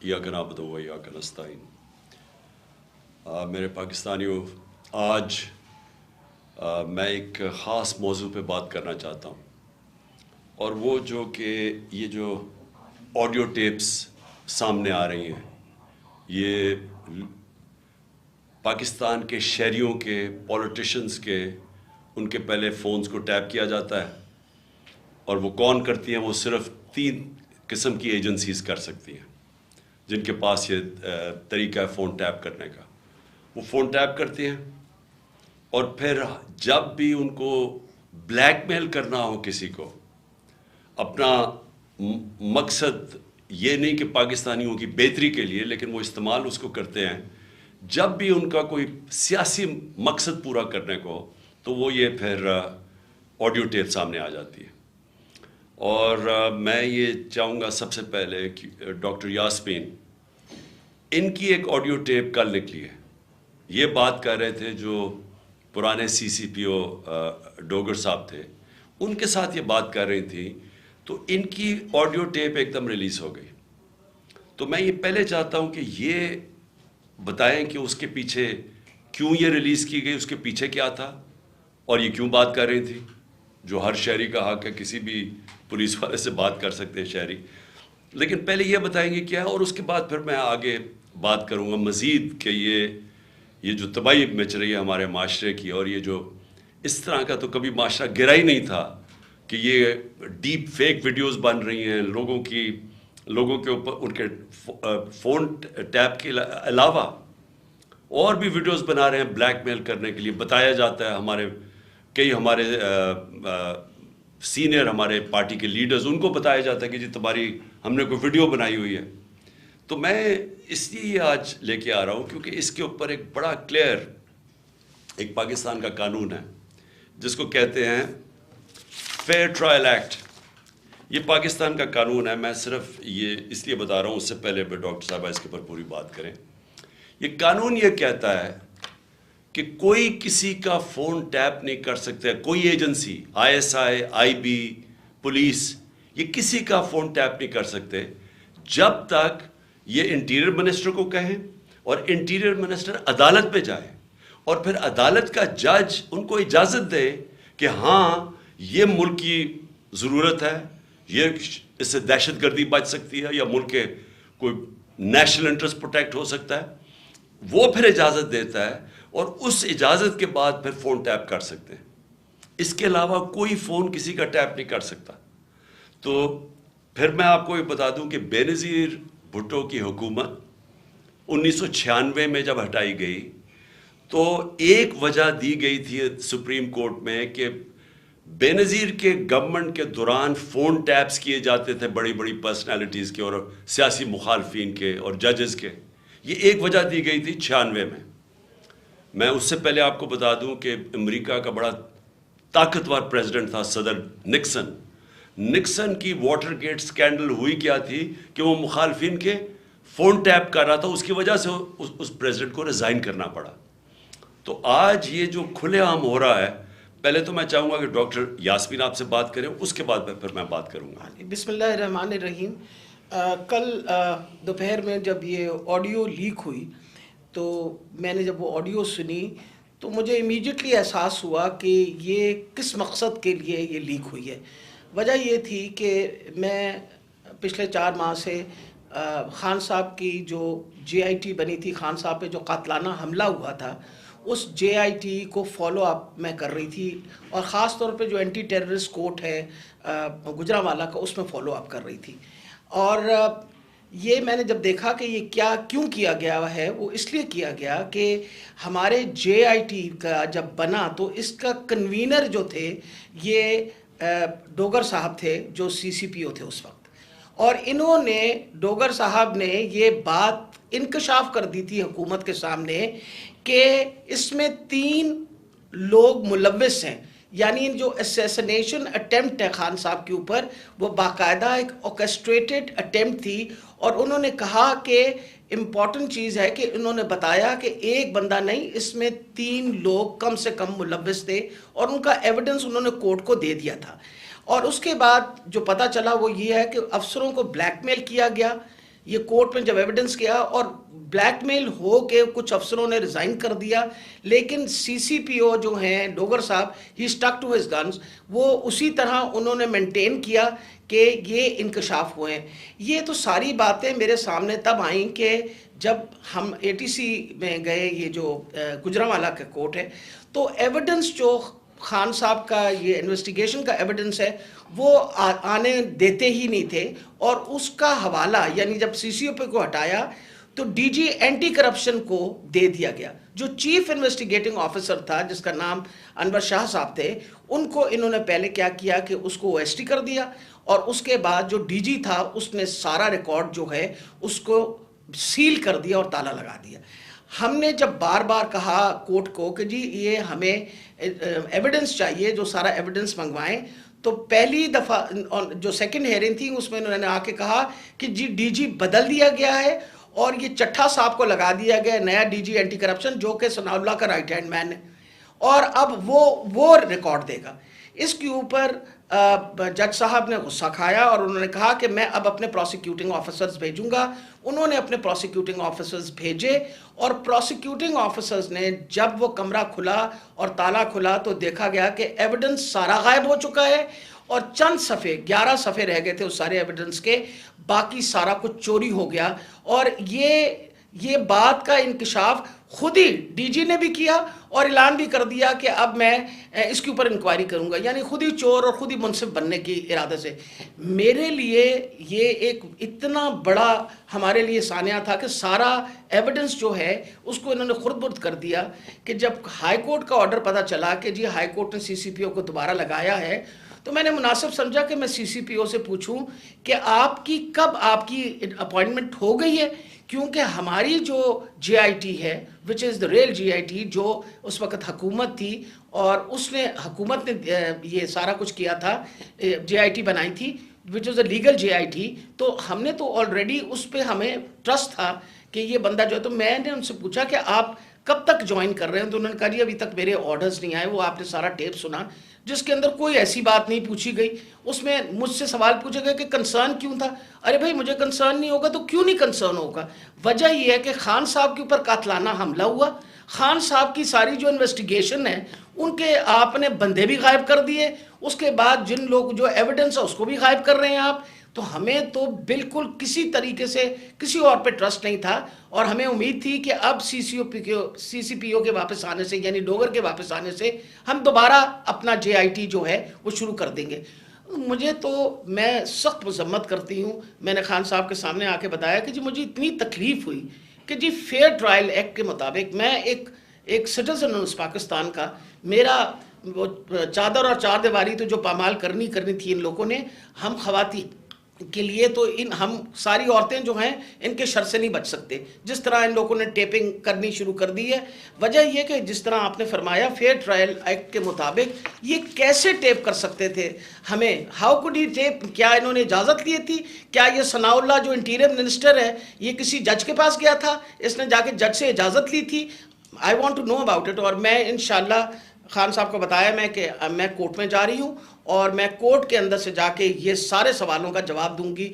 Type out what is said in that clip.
ایاک نعبد و ایاک نستعین۔ میرے پاکستانیوں، آج میں ایک خاص موضوع پہ بات کرنا چاہتا ہوں، اور وہ جو کہ یہ جو آڈیو ٹیپس سامنے آ رہی ہیں، یہ پاکستان کے شہریوں کے، پولیٹیشنز کے، ان کے پہلے فونز کو ٹیپ کیا جاتا ہے، اور وہ کون کرتی ہیں؟ وہ صرف 3 قسم کی ایجنسیز کر سکتی ہیں جن کے پاس یہ طریقہ ہے فون ٹیپ کرنے کا۔ وہ فون ٹیپ کرتی ہیں، اور پھر جب بھی ان کو بلیک میل کرنا ہو کسی کو، اپنا مقصد یہ نہیں کہ پاکستانیوں کی بہتری کے لیے، لیکن وہ استعمال اس کو کرتے ہیں جب بھی ان کا کوئی سیاسی مقصد پورا کرنے کو، تو وہ یہ پھر آڈیو ٹیپ سامنے آ جاتی ہے۔ اور میں یہ چاہوں گا سب سے پہلے کہ ڈاکٹر یاسمین، ان کی ایک آڈیو ٹیپ کل نکلی ہے، یہ بات کر رہے تھے جو پرانے سی سی پی او ڈوگر صاحب تھے، ان کے ساتھ یہ بات کر رہی تھی، تو ان کی آڈیو ٹیپ ایک دم ریلیز ہو گئی۔ تو میں یہ پہلے چاہتا ہوں کہ یہ بتائیں کہ اس کے پیچھے کیوں یہ ریلیز کی گئی، اس کے پیچھے کیا تھا، اور یہ کیوں بات کر رہی تھی، جو ہر شہری کا حق ہے، کسی بھی پولیس والے سے بات کر سکتے ہیں شہری، لیکن پہلے یہ بتائیں گے کیا ہے، اور اس کے بعد پھر میں آگے بات کروں گا مزید کہ یہ جو تباہی مچ رہی ہے ہمارے معاشرے کی، اور یہ جو اس طرح کا تو کبھی معاشرہ گرا ہی نہیں تھا کہ یہ ڈیپ فیک ویڈیوز بن رہی ہیں لوگوں کے اوپر، ان کے فون ٹیپ کے علاوہ اور بھی ویڈیوز بنا رہے ہیں بلیک میل کرنے کے لیے۔ بتایا جاتا ہے کئی ہمارے سینئر ہمارے پارٹی کے لیڈرز، ان کو بتایا جاتا ہے کہ جی تمہاری ہم نے کوئی ویڈیو بنائی ہوئی ہے۔ تو میں اس لیے یہ آج لے کے آ رہا ہوں کیونکہ اس کے اوپر ایک بڑا کلیئر ایک پاکستان کا قانون ہے جس کو کہتے ہیں فیئر ٹرائل ایکٹ۔ یہ پاکستان کا قانون ہے، میں صرف یہ اس لیے بتا رہا ہوں، اس سے پہلے ڈاکٹر صاحبہ اس کے اوپر پوری بات کریں۔ یہ قانون یہ کہتا ہے کہ کوئی کسی کا فون ٹیپ نہیں کر سکتا، کوئی ایجنسی، ISI، IB، پولیس، یہ کسی کا فون ٹیپ نہیں کر سکتے جب تک یہ انٹیریئر منسٹر کو کہیں اور انٹیریئر منسٹر عدالت میں جائے، اور پھر عدالت کا جج ان کو اجازت دے کہ ہاں یہ ملک کی ضرورت ہے، یہ اس سے دہشت گردی بچ سکتی ہے، یا ملک کے کوئی نیشنل انٹرسٹ پروٹیکٹ ہو سکتا ہے، وہ پھر اجازت دیتا ہے، اور اس اجازت کے بعد پھر فون ٹیپ کر سکتے ہیں۔ اس کے علاوہ کوئی فون کسی کا ٹیپ نہیں کر سکتا۔ تو پھر میں آپ کو یہ بتا دوں کہ بے نظیر بھٹو کی حکومت 1996 میں جب ہٹائی گئی، تو ایک وجہ دی گئی تھی سپریم کورٹ میں کہ بے نظیر کے گورنمنٹ کے دوران فون ٹیپس کیے جاتے تھے بڑی بڑی پرسنالٹیز کے اور سیاسی مخالفین کے اور ججز کے۔ یہ ایک وجہ دی گئی تھی 96 میں۔ میں اس سے پہلے آپ کو بتا دوں کہ امریکہ کا بڑا طاقتور پریزیڈنٹ تھا صدر نکسن کی واٹر گیٹ سکینڈل ہوئی کیا تھی کہ وہ مخالفین کے فون ٹیپ کر رہا تھا، اس کی وجہ سے اس پریزیڈنٹ کو ریزائن کرنا پڑا۔ تو آج یہ جو کھلے عام ہو رہا ہے، پہلے تو میں چاہوں گا کہ ڈاکٹر یاسمین آپ سے بات کریں، اس کے بعد پھر میں بات کروں گا۔ بسم اللہ الرحمن الرحیم۔ کل دوپہر میں جب یہ آڈیو لیک ہوئی، تو میں نے جب وہ آڈیو سنی تو مجھے امیڈیٹلی احساس ہوا کہ یہ کس مقصد کے لیے یہ لیک ہوئی ہے۔ وجہ یہ تھی کہ میں پچھلے 4 ماہ سے خان صاحب کی جو JIT بنی تھی، خان صاحب پہ جو قاتلانہ حملہ ہوا تھا، اس JIT کو فالو اپ میں کر رہی تھی، اور خاص طور پہ جو اینٹی ٹیررسٹ کورٹ ہے گجرانوالہ کا، اس میں فالو اپ کر رہی تھی۔ اور یہ میں نے جب دیکھا کہ یہ کیوں کیا گیا ہے، وہ اس لیے کیا گیا کہ ہمارے JIT کا جب بنا تو اس کا کنوینر جو تھے یہ ڈوگر صاحب تھے، جو CCPO تھے اس وقت، اور انہوں نے ڈوگر صاحب نے یہ بات انکشاف کر دی تھی حکومت کے سامنے کہ اس میں 3 لوگ ملوث ہیں، یعنی جو اسیسنیشن اٹیمپٹ ہے خان صاحب کے اوپر، وہ باقاعدہ ایک اوکسٹریٹڈ اٹیمپٹ تھی۔ اور انہوں نے کہا کہ امپورٹنٹ چیز ہے کہ انہوں نے بتایا کہ ایک بندہ نہیں، اس میں 3 لوگ کم سے کم ملوث تھے، اور ان کا ایویڈنس انہوں نے کورٹ کو دے دیا تھا۔ اور اس کے بعد جو پتہ چلا وہ یہ ہے کہ افسروں کو بلیک میل کیا گیا، یہ کورٹ میں جب ایویڈنس کیا اور بلیک میل ہو کے کچھ افسروں نے ریزائن کر دیا، لیکن سی سی پی او جو ہیں ڈوگر صاحب، ہی اسٹک ٹو ہز گنز، وہ اسی طرح انہوں نے مینٹین کیا کہ یہ انکشاف ہوئے ہیں۔ یہ تو ساری باتیں میرے سامنے تب آئیں کہ جب ہم اے ٹی سی میں گئے، یہ جو گجرانوالہ کا کورٹ ہے، تو ایویڈنس جو خان صاحب کا یہ انویسٹیگیشن کا ایویڈنس ہے وہ آنے دیتے ہی نہیں تھے، اور اس کا حوالہ یعنی جب سی سی او پی کو ہٹایا تو ڈی جی اینٹی کرپشن کو دے دیا گیا۔ جو چیف انویسٹیگیٹنگ آفیسر تھا جس کا نام انور شاہ صاحب تھے، ان کو انہوں نے پہلے کیا کیا کہ اس کو او ایس ٹی کر دیا، اور اس کے بعد جو ڈی جی تھا اس نے سارا ریکارڈ جو ہے اس کو سیل کر دیا اور تالا لگا دیا۔ ہم نے جب بار بار کہا کورٹ کو کہ جی یہ ہمیں ایویڈنس چاہیے، جو سارا ایویڈنس منگوائیں، تو پہلی دفعہ جو سیکنڈ ہیئرنگ تھی اس میں انہوں نے آ کے کہا کہ جی ڈی جی بدل دیا گیا ہے اور یہ چٹھا صاحب کو لگا دیا گیا نیا ڈی جی اینٹی کرپشن، جو کہ ثناء اللہ کا رائٹ ہینڈ مین ہے، اور اب وہ ریکارڈ دے گا۔ اس کے اوپر جج صاحب نے غصہ کھایا اور انہوں نے کہا کہ میں اب اپنے پروسیکیوٹنگ آفیسرز بھیجوں گا۔ انہوں نے اپنے پروسیکیوٹنگ آفیسرز بھیجے، اور پروسیکیوٹنگ آفیسرز نے جب وہ کمرہ کھلا اور تالا کھلا تو دیکھا گیا کہ ایویڈنس سارا غائب ہو چکا ہے، اور چند صفحے 11 صفحے رہ گئے تھے اس سارے ایویڈنس کے، باقی سارا کچھ چوری ہو گیا۔ اور یہ بات کا انکشاف خود ہی ڈی جی نے بھی کیا اور اعلان بھی کر دیا کہ اب میں اس کے اوپر انکوائری کروں گا، یعنی خود ہی چور اور خود ہی منصف بننے کی ارادے سے۔ میرے لیے یہ ایک اتنا بڑا ہمارے لیے سانحہ تھا کہ سارا ایویڈنس جو ہے اس کو انہوں نے خرد برد کر دیا، کہ جب ہائی کورٹ کا آرڈر پتہ چلا کہ جی ہائی کورٹ نے سی سی پی او کو دوبارہ لگایا ہے، تو میں نے مناسب سمجھا کہ میں سی سی پی او سے پوچھوں کہ کب آپ کی اپوائنٹمنٹ ہو گئی ہے، کیونکہ ہماری جو جے آئی ٹی ہے وچ از دا ریل جے آئی ٹی، جو اس وقت حکومت تھی اور حکومت نے یہ سارا کچھ کیا تھا، جے آئی ٹی بنائی تھی وچ از a legal J I T, تو ہم نے تو آلریڈی اس پہ ہمیں ٹرسٹ تھا کہ یہ بندہ جو ہے، تو میں نے ان سے پوچھا کہ آپ کب تک جوائن کر رہے ہیں، تو انہوں نے کہا جی ابھی تک میرے آرڈرز نہیں آئے۔ وہ آپ نے سارا ٹیپ سنا جس کے اندر کوئی ایسی بات نہیں پوچھی گئی، اس میں مجھ سے سوال پوچھے گئے کہ کنسرن کیوں تھا۔ ارے بھائی مجھے کنسرن نہیں ہوگا تو کیوں نہیں کنسرن ہوگا؟ وجہ یہ ہے کہ خان صاحب کے اوپر قاتلانہ حملہ ہوا، خان صاحب کی ساری جو انویسٹیگیشن ہے ان کے آپ نے بندے بھی غائب کر دیے، اس کے بعد جن لوگ جو ایویڈنس ہے اس کو بھی غائب کر رہے ہیں آپ۔ تو ہمیں تو بالکل کسی طریقے سے کسی اور پہ ٹرسٹ نہیں تھا، اور ہمیں امید تھی کہ اب سی سی پی او کے واپس آنے سے، یعنی ڈوگر کے واپس آنے سے، ہم دوبارہ اپنا جے آئی ٹی جو ہے وہ شروع کر دیں گے۔ میں سخت مذمت کرتی ہوں۔ میں نے خان صاحب کے سامنے آ کے بتایا کہ جی مجھے اتنی تکلیف ہوئی کہ جی فیئر ٹرائل ایکٹ کے مطابق میں ایک سٹیزن ہوں اس پاکستان کا، میرا وہ چادر اور چار دیواری تو جو پامال کرنی تھی ان لوگوں نے، ہم خواتین کے لیے تو ہم ساری عورتیں جو ہیں ان کے شر سے نہیں بچ سکتے، جس طرح ان لوگوں نے ٹیپنگ کرنی شروع کر دی ہے۔ وجہ یہ کہ جس طرح آپ نے فرمایا فیئر ٹرائل ایکٹ کے مطابق یہ کیسے ٹیپ کر سکتے تھے ہمیں؟ How could he tape? کیا انہوں نے اجازت لی تھی؟ کیا یہ ثناء اللہ جو انٹیریئر منسٹر ہے یہ کسی جج کے پاس گیا تھا؟ اس نے جا کے جج سے اجازت لی تھی؟ I want to know about it. اور میں انشاءاللہ خان صاحب کو بتایا میں کورٹ میں جا رہی ہوں، اور میں کورٹ کے اندر سے جا کے یہ سارے سوالوں کا جواب دوں گی۔